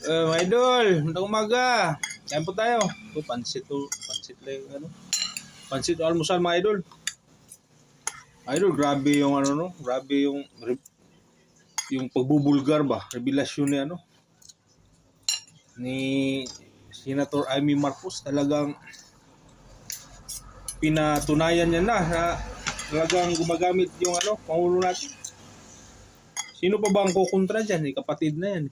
Mga idol, magandang umaga. Kain po tayo. Pansit lang ano. Pansit o almusal mga idol. Idol, grabe yung ano no, grabe yung pagbubulgar ba, revelasyon ni ano ni Senator Amy Marcos. Talagang pinatunayan niya na talagang gumagamit yung ano, pangulo natin. Sino pa ba ang kukontra diyan? Kapatid na yan.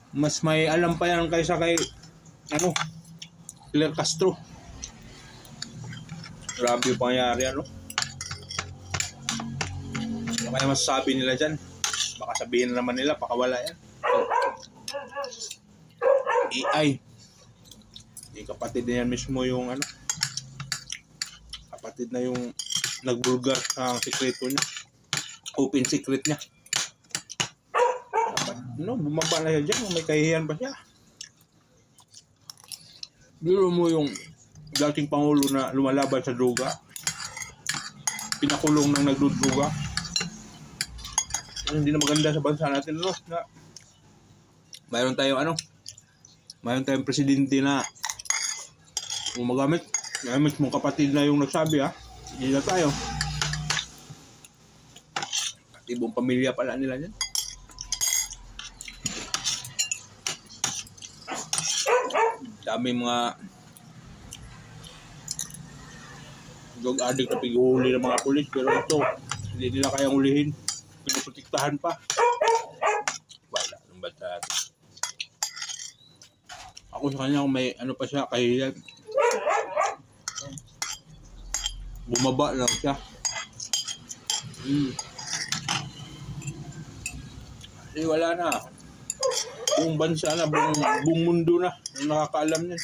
Mas may alam pa yan kaysa kay ano, Fidel Castro. Grabe yung pangyayari ano. Ano kaya masasabi nila dyan? Baka sabihin na naman nila, pakawala yan. AI. Kapatid na yan mismo yung ano. Kapatid na yung nagbulgar ang sikreto niya. Open secret niya. No, bumaba na siya dyan. May kahihiyan pa siya. Biro mo yung dating pangulo na lumalaban sa droga. Pinakulong ng nagdudruga. Hindi na maganda sa bansa natin, no? Na mayroon tayong presidente na gumagamit. Gamit mong kapatid na yung nagsabi, ha? Hindi na tayo. Ibang pamilya pala nila yan. Dami mga drug addict na pag-uhuli ng mga pulis, pero ito hindi nila kayang ulihin. Pinoprotektahan pa. Wala nang ba natin. Ako sa kanya kung may ano pa siya, kahiyan. Bumaba lang siya. Kasi wala na. Buong bansa na, buong mundo na nakakaalam niyan.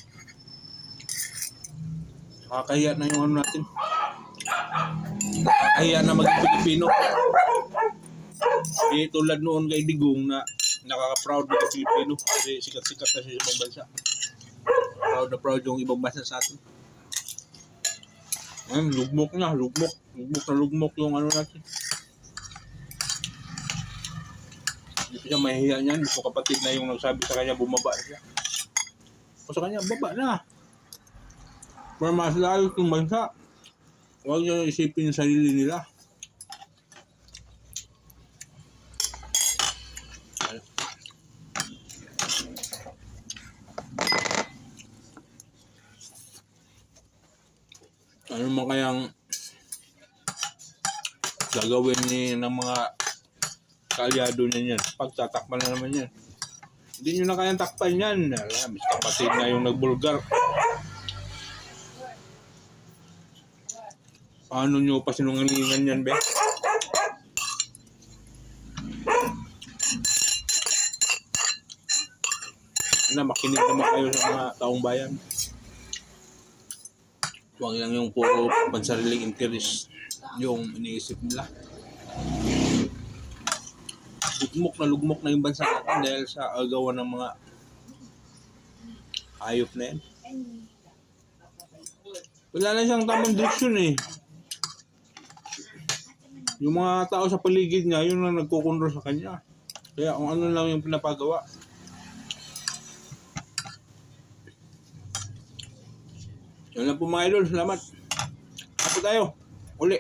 Nakakahiya na yung ano natin. Nakakahiya na maging Pilipino. Hindi tulad noon kay Digong na nakaka-proud ng Pilipino kasi sikat-sikat na sa ibang bansa. Proud na proud yung ibang bansa sa atin. Lugmok yung ano natin. Hindi siya mahihiya niyan. Gusto kapatid na yung nagsabi sa kanya, bumaba siya. O sa kanya, baba na. Para mas lalo yung bansa. Huwag niyo isipin yung sarili nila. Ano man kayang gagawin ng mga kaalyado niya yan? Pagtatakpan na naman yan. Hindi nyo na kayang takpan yan. Alam, kapatid na yung nagbulgar. Paano nyo pa sinungalingan yan, be? Makinig naman kayo sa mga taong bayan. Huwag lang yung puro pansariling interest yung iniisip nila. Lugmok na yung bansa natin dahil sa agawan ng mga hayop na yan. Wala na siyang tamang direksyon eh. Yung mga tao sa paligid niya, yun na nagkukontrol sa kanya. Kaya kung ano lang yung pinapagawa. Yun lang po mga idol, salamat. Hapo tayo. Uli.